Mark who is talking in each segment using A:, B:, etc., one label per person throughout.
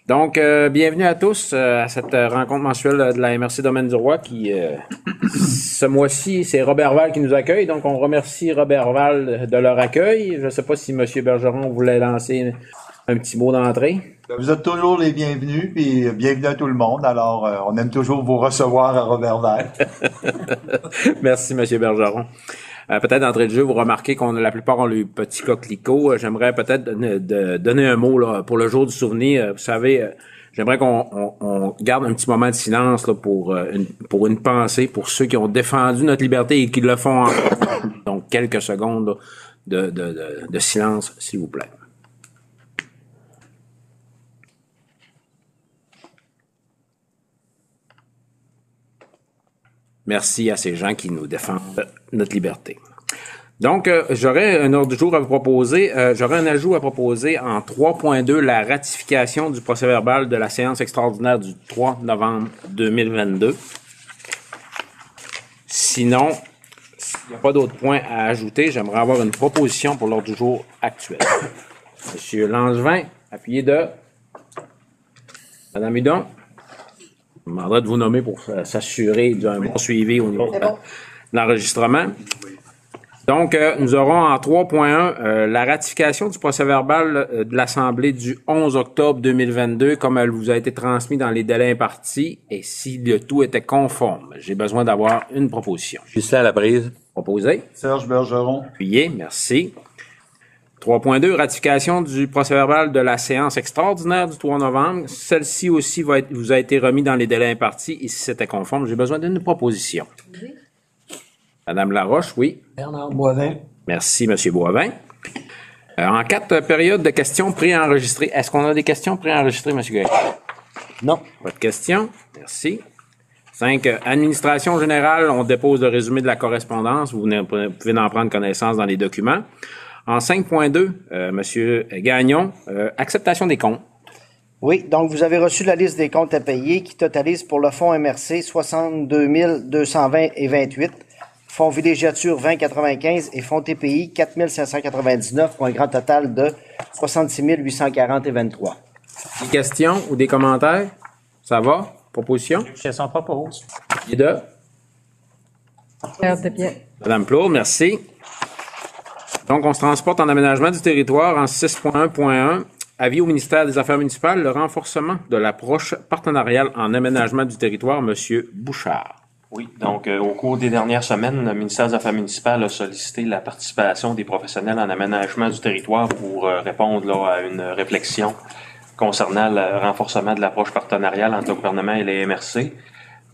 A: Donc, bienvenue à tous à cette rencontre mensuelle de la MRC Domaine du Roi qui, ce mois-ci, c'est Robert Val qui nous accueille. Donc, on remercie Robert Val de leur accueil. Je ne sais pas si M. Bergeron voulait lancer un petit mot d'entrée.
B: Vous êtes toujours les bienvenus, puis bienvenue à tout le monde. Alors, on aime toujours vous recevoir à Robert-Val.
A: Merci, M. Bergeron. Peut-être d'entrée de jeu, vous remarquez qu'on la plupart ont le petit coquelicot. J'aimerais peut-être donner un mot là, pour le jour du souvenir. Vous savez, j'aimerais qu'on garde un petit moment de silence là, pour une pensée pour ceux qui ont défendu notre liberté et qui le font encore. Donc, quelques secondes là, de silence, s'il vous plaît. Merci à ces gens qui nous défendent notre liberté. Donc, j'aurais un ordre du jour à vous proposer. J'aurais un ajout à proposer en 3.2, la ratification du procès-verbal de la séance extraordinaire du 3 novembre 2022. Sinon, s'il n'y a pas d'autres points à ajouter, j'aimerais avoir une proposition pour l'ordre du jour actuel. Monsieur Langevin, appuyé de Madame Hudon. Je vous demanderai de vous nommer pour s'assurer d'un bon suivi au niveau de l'enregistrement. Donc, nous aurons en 3.1 la ratification du procès-verbal de l'Assemblée du 11 octobre 2022, comme elle vous a été transmise dans les délais impartis, et si le tout était conforme. J'ai besoin d'avoir une proposition.
C: Justin à la prise.
A: Proposé.
B: Serge Bergeron.
A: Appuyé, merci. 3.2, ratification du procès-verbal de la séance extraordinaire du 3 novembre. Celle-ci aussi vous a été remise dans les délais impartis et si c'était conforme, j'ai besoin d'une proposition. Oui. Madame Laroche, oui.
D: Bernard Boivin.
A: Merci, Monsieur Boivin. En 4 périodes de questions préenregistrées. Est-ce qu'on a des questions préenregistrées, M. Gay?
D: Non.
A: Pas de questions. Merci. 5. Administration générale, on dépose le résumé de la correspondance. Vous pouvez en prendre connaissance dans les documents. En 5.2, Monsieur Gagnon, acceptation des comptes.
D: Oui, donc vous avez reçu la liste des comptes à payer qui totalise pour le fonds MRC 62 220 et 28, fonds villégiature 2095 et fonds TPI 4 599 pour un grand total de 66 840 et 23.
A: Des questions ou des commentaires? Ça va? Proposition?
E: Je s'en propose.
A: Et de?
F: Bien.
A: Madame Plourde, merci. Donc, on se transporte en aménagement du territoire en 6.1.1. Avis au ministère des Affaires municipales, le renforcement de l'approche partenariale en aménagement du territoire, Monsieur Bouchard.
E: Oui, donc au cours des dernières semaines, le ministère des Affaires municipales a sollicité la participation des professionnels en aménagement du territoire pour répondre là, à une réflexion concernant le renforcement de l'approche partenariale entre le gouvernement et les MRC.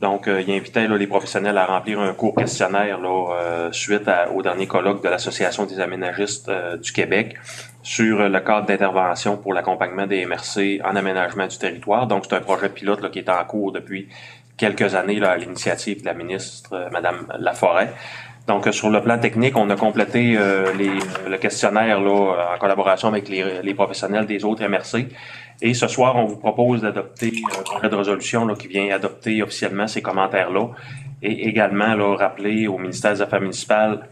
E: Donc, il invitait là, les professionnels à remplir un court questionnaire là, suite au dernier colloque de l'Association des aménagistes du Québec sur le cadre d'intervention pour l'accompagnement des MRC en aménagement du territoire. Donc, c'est un projet pilote là, qui est en cours depuis quelques années là, à l'initiative de la ministre Madame Laforêt. Donc, sur le plan technique, on a complété le questionnaire là, en collaboration avec les professionnels des autres MRC. Et ce soir, on vous propose d'adopter un projet de résolution là, qui vient adopter officiellement ces commentaires-là et également là, rappeler au ministère des Affaires municipales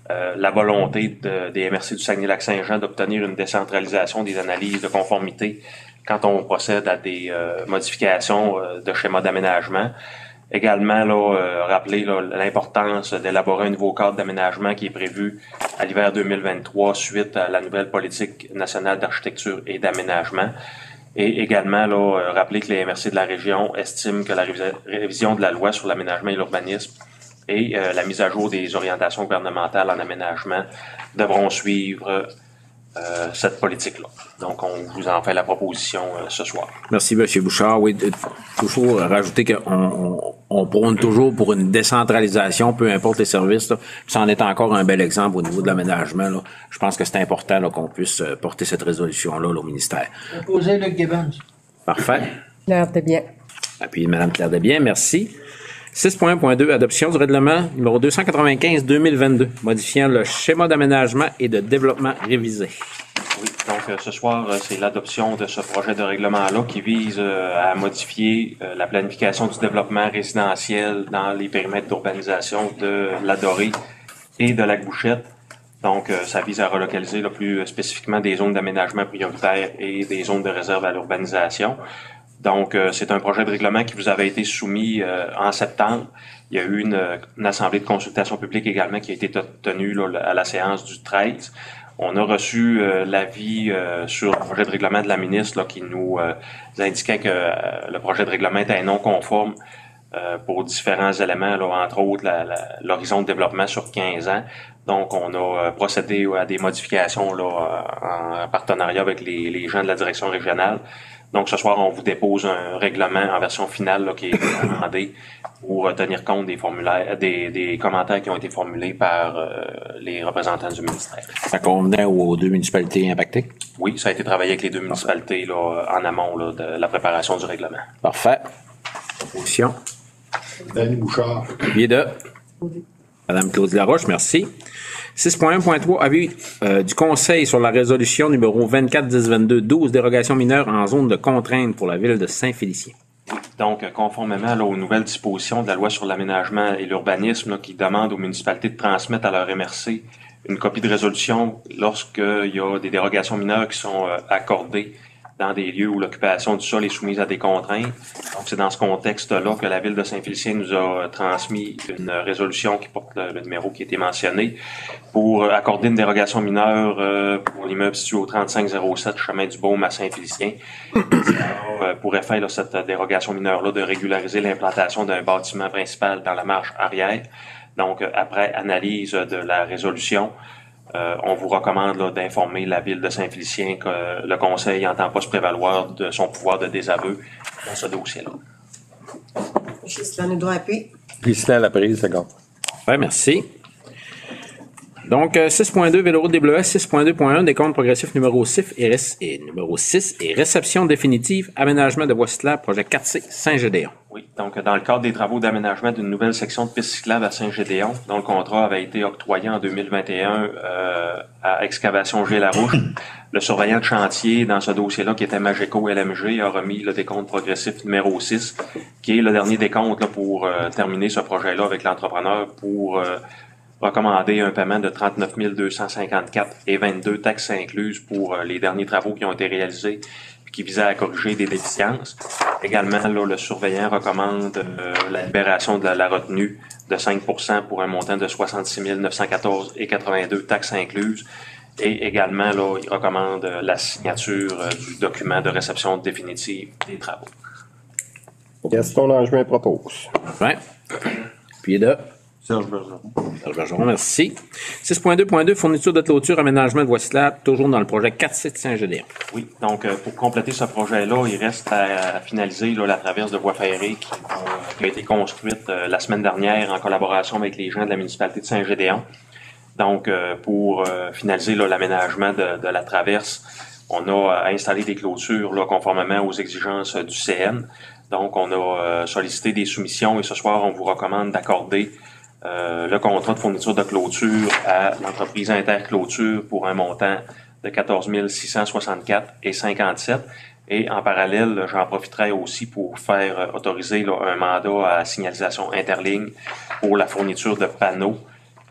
E: la volonté des MRC du Saguenay-Lac-Saint-Jean d'obtenir une décentralisation des analyses de conformité quand on procède à des modifications de schéma d'aménagement. Également, là, rappeler là, l'importance d'élaborer un nouveau cadre d'aménagement qui est prévu à l'hiver 2023 suite à la nouvelle politique nationale d'architecture et d'aménagement. Et également, là, rappeler que les MRC de la région estiment que la révision de la loi sur l'aménagement et l'urbanisme et la mise à jour des orientations gouvernementales en aménagement devront suivre cette politique-là. Donc, on vous en fait la proposition ce soir.
A: Merci, M. Bouchard. Oui, toujours rajouter qu'on prône toujours pour une décentralisation, peu importe les services. Là. Ça en est encore un bel exemple au niveau de l'aménagement. Là. Je pense que c'est important là, qu'on puisse porter cette résolution-là là, au ministère.
F: Proposé Luc Gibbons.
A: Parfait.
F: Claire Desbiens.
A: Appuyé Mme Claire Desbiens, merci. 6.1.2, adoption du règlement numéro 295-2022, modifiant le schéma d'aménagement et de développement révisé.
E: Oui, donc ce soir, c'est l'adoption de ce projet de règlement-là qui vise à modifier la planification du développement résidentiel dans les périmètres d'urbanisation de la Dorée et de Lac-Bouchette Donc, ça vise à relocaliser là, plus spécifiquement des zones d'aménagement prioritaire et des zones de réserve à l'urbanisation. Donc, c'est un projet de règlement qui vous avait été soumis en septembre. Il y a eu une assemblée de consultation publique également qui a été tenue là, à la séance du 13. On a reçu l'avis sur le projet de règlement de la ministre là, qui nous indiquait que le projet de règlement était non conforme pour différents éléments, là, entre autres l'horizon de développement sur 15 ans. Donc, on a procédé à des modifications là, en partenariat avec les gens de la direction régionale. Donc, ce soir, on vous dépose un règlement en version finale là, qui est demandé pour tenir compte des formulaires, des commentaires qui ont été formulés par les représentants du ministère.
A: Ça convenait aux 2 municipalités impactées?
E: Oui, ça a été travaillé avec les 2 municipalités là, en amont là, de la préparation du règlement.
A: Parfait. Opposition?
C: Danny Bouchard.
A: Biais de Madame Claudie Laroche, merci. 6.1.3, avis du Conseil sur la résolution numéro 24-10-22-12, dérogation mineure en zone de contrainte pour la ville de Saint-Félicien.
E: Donc, conformément là, aux nouvelles dispositions de la loi sur l'aménagement et l'urbanisme là, qui demandent aux municipalités de transmettre à leur MRC une copie de résolution lorsqu'il y a des dérogations mineures qui sont accordées dans des lieux où l'occupation du sol est soumise à des contraintes. Donc, c'est dans ce contexte-là que la Ville de Saint-Félicien nous a transmis une résolution qui porte le numéro qui a été mentionné pour accorder une dérogation mineure pour l'immeuble situé au 3507 Chemin du Baume à Saint-Félicien. Ça a pour effet, là, cette dérogation mineure-là, de régulariser l'implantation d'un bâtiment principal dans la marge arrière. Donc, après analyse de la résolution, on vous recommande là, d'informer la Ville de Saint-Félicien que le Conseil n'entend pas se prévaloir de son pouvoir de désaveu dans ce dossier-là.
F: Ghislain Nadeau-Appui.
C: Ghislain Laprise, d'accord.
A: Oui, merci. Donc, 6.2, Véloroute des Bleuets, 6.2.1, décompte progressif numéro 6 et réception définitive, aménagement de voies cyclables, projet 4C, Saint-Gédéon.
E: Oui, donc dans le cadre des travaux d'aménagement d'une nouvelle section de piste cyclable à Saint-Gédéon, dont le contrat avait été octroyé en 2021 à Excavation G-Larouche, le surveillant de chantier dans ce dossier-là, qui était Mageco LMG, a remis le décompte progressif numéro 6, qui est le dernier décompte là, pour terminer ce projet-là avec l'entrepreneur pour recommander un paiement de 39 254 et 22 taxes incluses pour les derniers travaux qui ont été réalisés et qui visaient à corriger des déficiences. Également, là, le surveillant recommande la libération de la retenue de 5% pour un montant de 66 914 et 82 taxes incluses. Et également, là, il recommande la signature du document de réception définitive des travaux.
C: Gaston Langevin propose.
A: Ouais. Puis de
B: Serge Bergeron.
A: Serge Bergeron, merci. 6.2.2, fourniture de clôture, aménagement de voies cyclables, toujours dans le projet 4C Saint-Gédéon.
E: Oui, donc pour compléter ce projet-là, il reste à finaliser là, la traverse de voie ferrée qui a été construite la semaine dernière en collaboration avec les gens de la municipalité de Saint-Gédéon. Donc, pour finaliser là, l'aménagement de la traverse, on a installé des clôtures là, conformément aux exigences du CN. Donc, on a sollicité des soumissions et ce soir, on vous recommande d'accorder le contrat de fourniture de clôture à l'entreprise Interclôture pour un montant de 14 664 et 57. Et en parallèle, j'en profiterai aussi pour faire autoriser là, un mandat à signalisation interligne pour la fourniture de panneaux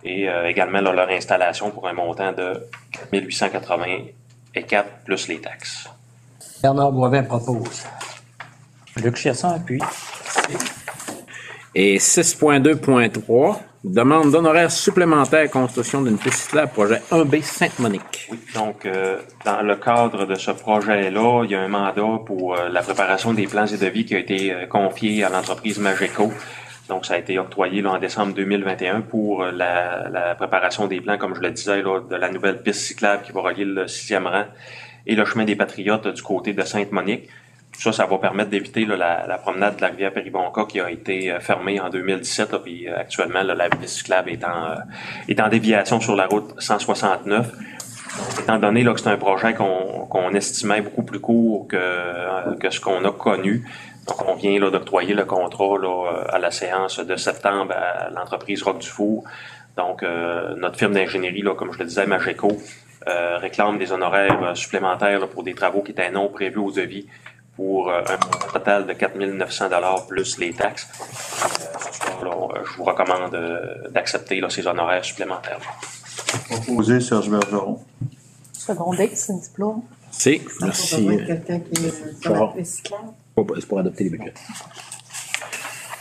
E: et également là, leur installation pour un montant de 4 884 plus les taxes.
F: Bernard Boivin propose. Luc Chasson appuie.
A: Et 6.2.3, demande d'honoraires supplémentaires construction d'une piste cyclable, projet 1B Sainte-Monique.
E: Oui, donc dans le cadre de ce projet-là, il y a un mandat pour la préparation des plans et devis qui a été confié à l'entreprise Mageco. Donc, ça a été octroyé là, en décembre 2021 pour la préparation des plans, comme je le disais, là, de la nouvelle piste cyclable qui va relier le 6e rang et le chemin des Patriotes du côté de Sainte-Monique. Ça va permettre d'éviter là, la promenade de la rivière Péribonka qui a été fermée en 2017. Là, puis actuellement, là, la piste cyclable est en déviation sur la route 169. Étant donné là, que c'est un projet qu'on estimait beaucoup plus court que ce qu'on a connu, donc on vient là, d'octroyer le contrat là, à la séance de septembre à l'entreprise Roc Dufour. Donc notre firme d'ingénierie, là, comme je le disais, Mageco, réclame des honoraires supplémentaires là, pour des travaux qui étaient non prévus au devis, pour un montant total de 4 900 $ plus les taxes. Ce soir, là, je vous recommande d'accepter là, ces honoraires supplémentaires.
B: Proposé, Serge Bergeron.
G: Secondé, Cindy Plourde.
A: Merci.
H: Quelqu'un qui est
A: Bouchard.
H: recyclable.
A: C'est pour adopter les budgets.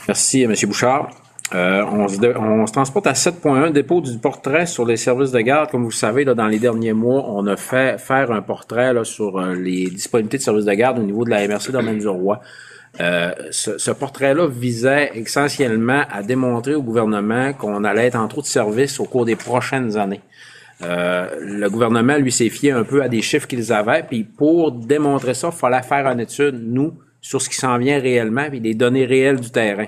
A: Merci, M. Bouchard. On se transporte à 7.1, dépôt du portrait sur les services de garde. Comme vous le savez, là, dans les derniers mois, on a fait faire un portrait là, sur les disponibilités de services de garde au niveau de la MRC domaine du Roi. Ce portrait-là visait essentiellement à démontrer au gouvernement qu'on allait être en trop de services au cours des prochaines années. Le gouvernement, lui, s'est fié un peu à des chiffres qu'ils avaient, puis pour démontrer ça, il fallait faire une étude, nous, sur ce qui s'en vient réellement, puis des données réelles du terrain.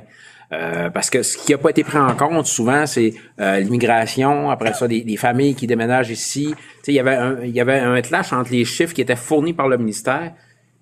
A: Parce que ce qui n'a pas été pris en compte souvent, c'est l'immigration, après ça, des familles qui déménagent ici. Tu sais, il y avait un clash entre les chiffres qui étaient fournis par le ministère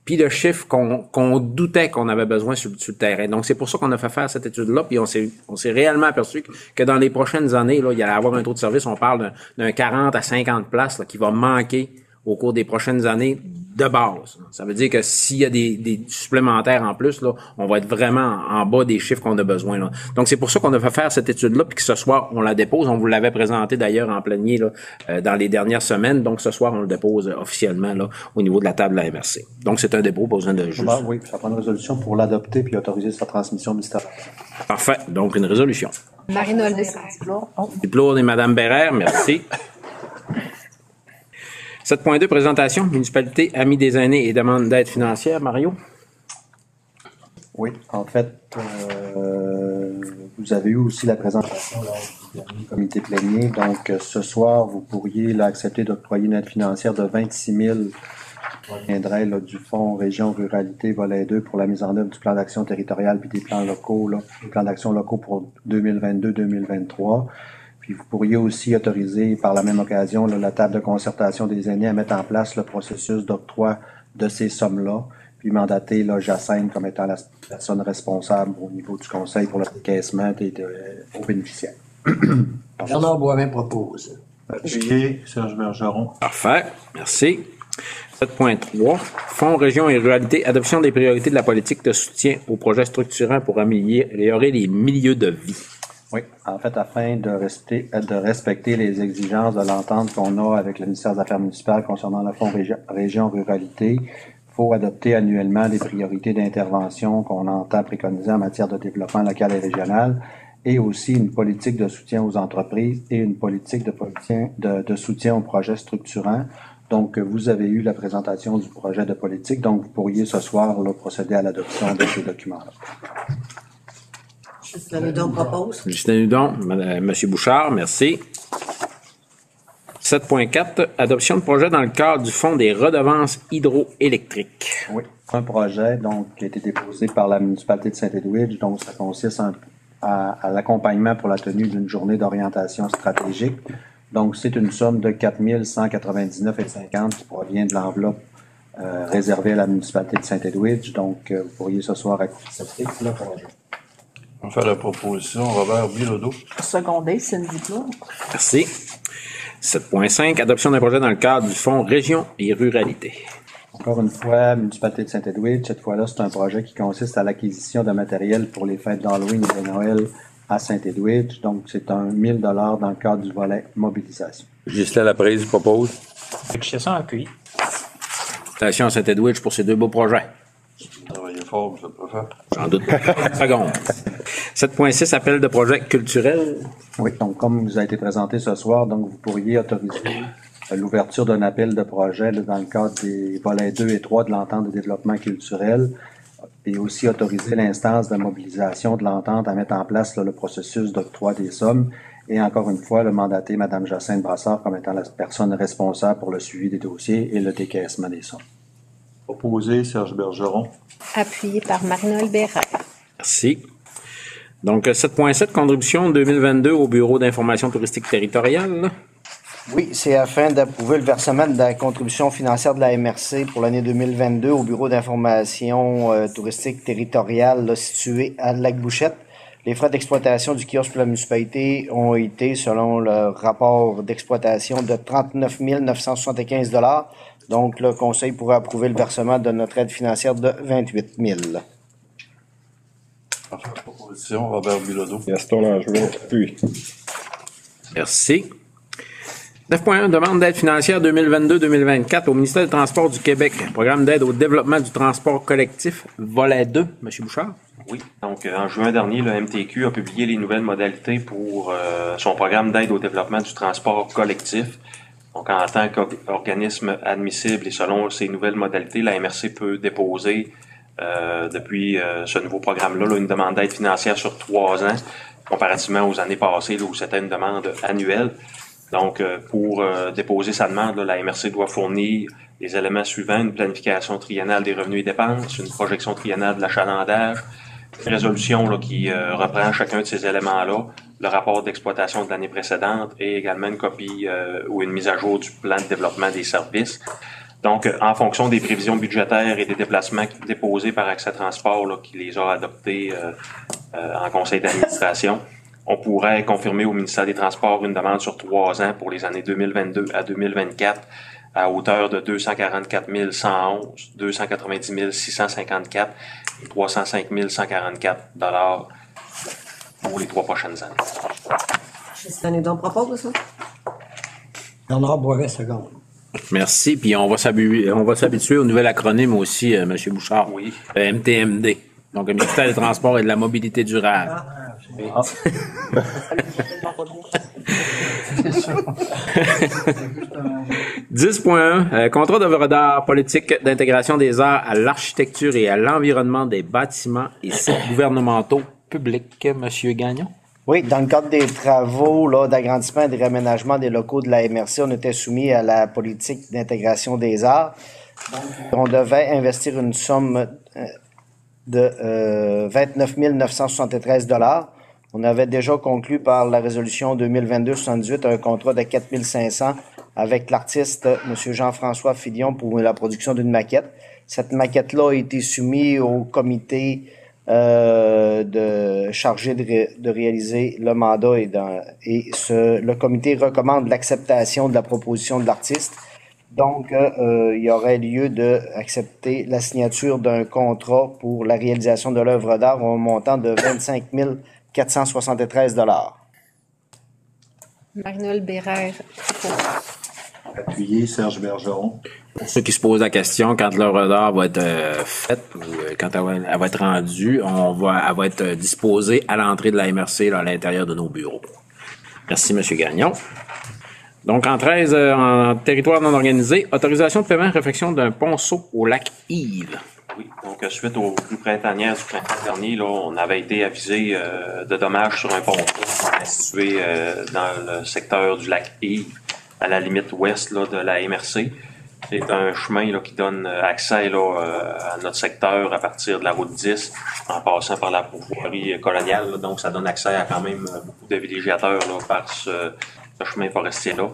A: puis le chiffre qu'on doutait qu'on avait besoin sur le terrain. Donc, c'est pour ça qu'on a fait faire cette étude-là, puis on s'est réellement aperçu que dans les prochaines années, là, il y allait avoir un taux de service, on parle d'un 40 à 50 places là, qui va manquer au cours des prochaines années de base. Ça veut dire que s'il y a des supplémentaires en plus, là, on va être vraiment en bas des chiffres qu'on a besoin. Là. Donc, c'est pour ça qu'on a fait faire cette étude-là, puis que ce soir, on la dépose. On vous l'avait présenté d'ailleurs en plénier là, dans les dernières semaines. Donc, ce soir, on le dépose officiellement là, au niveau de la table de la MRC. Donc, c'est un dépôt, pas besoin de juste.
I: Oui, ça prend une résolution pour l'adopter puis autoriser sa transmission ministérielle.
A: Parfait. Donc, une résolution.
G: Marie-Noël Cindy Plourde.
A: Diplourde et Mme Bérère, merci. 7.2, présentation, municipalité, amis des aînés et demande d'aide financière. Mario?
I: Oui, en fait, vous avez eu aussi la présentation lors du dernier comité plénier. Donc, ce soir, vous pourriez là, accepter d'octroyer une aide financière de 26 000 qui proviendrait là, du Fonds Région Ruralité Volet 2 pour la mise en œuvre du plan d'action territorial puis des plans locaux, là, des plans d'action locaux pour 2022-2023. Puis vous pourriez aussi autoriser par la même occasion là, la table de concertation des aînés à mettre en place le processus d'octroi de ces sommes-là, puis mandater là, Jacinthe comme étant la personne responsable au niveau du conseil pour le décaissement aux bénéficiaires.
F: Bernard Boivin propose.
B: Appuyé, Serge Bergeron.
A: Parfait. Merci. 7.3. Fonds, région et ruralité, adoption des priorités de la politique de soutien aux projets structurants pour améliorer les milieux de vie.
I: Oui, en fait, afin de respecter les exigences de l'entente qu'on a avec le ministère des Affaires municipales concernant le Fonds Région Ruralité, il faut adopter annuellement des priorités d'intervention qu'on entend préconiser en matière de développement local et régional, et aussi une politique de soutien aux entreprises et une politique de soutien aux projets structurants. Donc, vous avez eu la présentation du projet de politique, donc vous pourriez ce soir là, procéder à l'adoption de ces documents-là.
H: Justin Hudon propose.
A: Justin Hudon, M. Bouchard, merci. 7.4, adoption de projet dans le cadre du Fonds des redevances hydroélectriques.
I: Oui, un projet donc qui a été déposé par la municipalité de Saint-Edwidge, donc ça consiste à l'accompagnement pour la tenue d'une journée d'orientation stratégique. Donc, c'est une somme de 4 199,50 qui provient de l'enveloppe réservée à la municipalité de Saint-Edwidge. Donc, vous pourriez ce soir accepter le projet.
C: On va faire la proposition. Robert Bilodeau.
G: Secondé, Cindy Plourde.
A: Merci. 7.5, adoption d'un projet dans le cadre du Fonds Région et Ruralité.
I: Encore une fois, municipalité de Saint-Edwidge, cette fois-là, c'est un projet qui consiste à l'acquisition de matériel pour les fêtes d'Halloween et de Noël à Saint-Edwidge. Donc, c'est un 1 000 $ dans le cadre du volet mobilisation.
C: Ghislain Laprise propose.
J: Félicitations, appui.
A: Félicitations à Saint-Edwidge pour ces deux beaux projets.
C: Travaillez fort, je peux faire.
A: J'en doute pas. Une seconde. 7.6, appel de projet culturel.
I: Oui, donc comme vous a été présenté ce soir, donc vous pourriez autoriser l'ouverture d'un appel de projet là, dans le cadre des volets 2 et 3 de l'entente de développement culturel et aussi autoriser l'instance de mobilisation de l'entente à mettre en place là, le processus d'octroi des sommes et encore une fois, le mandater Mme Jacinthe Brassard comme étant la personne responsable pour le suivi des dossiers et le décaissement des sommes.
B: Proposé, Serge Bergeron.
G: Appuyé par Marie-Noël Bérère.
A: Merci. Donc, 7.7, contribution 2022 au Bureau d'information touristique territoriale.
D: Oui, c'est afin d'approuver le versement de la contribution financière de la MRC pour l'année 2022 au Bureau d'information touristique territoriale là, situé à Lac-Bouchette. Les frais d'exploitation du kiosque pour la municipalité ont été, selon le rapport d'exploitation, de 39 975 $. Donc, le conseil pourrait approuver le versement de notre aide financière de 28 000 $.
C: On va faire la proposition. Robert Bilodeau.
K: Gaston Langevin, appuie.
A: Merci. 9.1, demande d'aide financière 2022-2024 au ministère des Transports du Québec. Programme d'aide au développement du transport collectif, volet 2. Monsieur Bouchard.
E: Oui, donc en juin dernier, le MTQ a publié les nouvelles modalités pour son programme d'aide au développement du transport collectif. Donc en tant qu'organisme admissible et selon ces nouvelles modalités, la MRC peut déposer depuis ce nouveau programme-là là, une demande d'aide financière sur 3 ans, comparativement aux années passées là, où c'était une demande annuelle. Donc, pour déposer sa demande, là, la MRC doit fournir les éléments suivants: une planification triennale des revenus et dépenses, une projection triennale de l'achalandage, une résolution là, qui reprend chacun de ces éléments-là, le rapport d'exploitation de l'année précédente et également une copie ou une mise à jour du plan de développement des services. Donc, en fonction des prévisions budgétaires et des déplacements déposés par Accès Transport, là, qui les a adoptés en conseil d'administration, on pourrait confirmer au ministère des Transports une demande sur 3 ans pour les années 2022 à 2024 à hauteur de 244 111, 290 654 et 305 144 $ pour les 3 prochaines années.
H: Cette année, on propose ça?
F: Bernard Boivet, seconde.
A: Merci. Puis on va s'habituer au nouvel acronyme aussi, M. Bouchard.
E: Oui.
A: MTMD. Donc, le ministère des Transports et de la Mobilité durable.
F: Ah.
A: 10.1. Contrat de radar politique d'intégration des arts à l'architecture et à l'environnement des bâtiments et sites gouvernementaux publics. Monsieur Gagnon.
D: Oui, dans le cadre des travaux là, d'agrandissement et de réaménagement des locaux de la MRC, on était soumis à la politique d'intégration des arts. Donc, on devait investir une somme de 29 973 $. On avait déjà conclu par la résolution 2022-78 un contrat de 4 500 avec l'artiste M. Jean-François Fillon pour la production d'une maquette. Cette maquette-là a été soumise au comité chargé de réaliser le mandat le comité recommande l'acceptation de la proposition de l'artiste. Donc, il y aurait lieu d'accepter la signature d'un contrat pour la réalisation de l'œuvre d'art au montant de 25 473 $.
G: Marie-Noël Bérère.
I: Appuyé, Serge Bergeron.
A: Pour ceux qui se posent la question, quand l'œuvre d'art va être faite ou quand elle va être rendue, elle va être disposée à l'entrée de la MRC là, à l'intérieur de nos bureaux. Merci, M. Gagnon. Donc, en 13, en territoire non organisé, autorisation de paiement et réfection d'un ponceau au lac Yves.
E: Oui, donc suite aux pluies printanières du printemps dernier, là, on avait été avisé de dommages sur un ponceau situé dans le secteur du lac Yves, à la limite ouest là, de la MRC. C'est un chemin là, qui donne accès là, à notre secteur à partir de la route 10, en passant par la pourvoirie coloniale. Là, donc, ça donne accès à quand même beaucoup de villégiateurs là, par ce chemin forestier-là.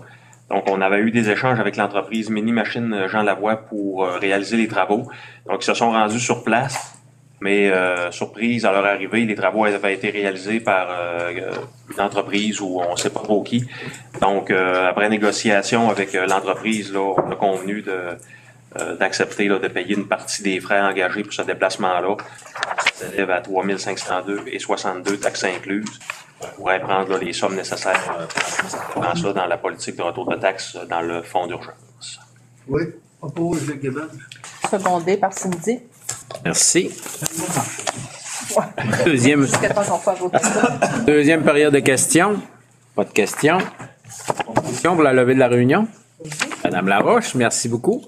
E: Donc, on avait eu des échanges avec l'entreprise Mini Machine Jean Lavoie pour réaliser les travaux. Donc, ils se sont rendus sur place, mais surprise à leur arrivée, les travaux avaient été réalisés par une entreprise où on ne sait pas trop qui. Donc, après négociation avec l'entreprise, là, on a convenu d'accepter de payer une partie des frais engagés pour ce déplacement-là. Ça s'élève à 3 502,62 taxes incluses. On pourrait prendre là, les sommes nécessaires pour ça dans la politique de retour de taxes dans le fonds d'urgence.
F: Oui, propose le Québec.
G: Secondé par Cindy.
A: Merci. Deuxième période de questions. Pas de questions. Question pour la levée de la réunion. Madame Laroche, merci beaucoup.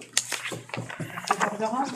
G: Laurence,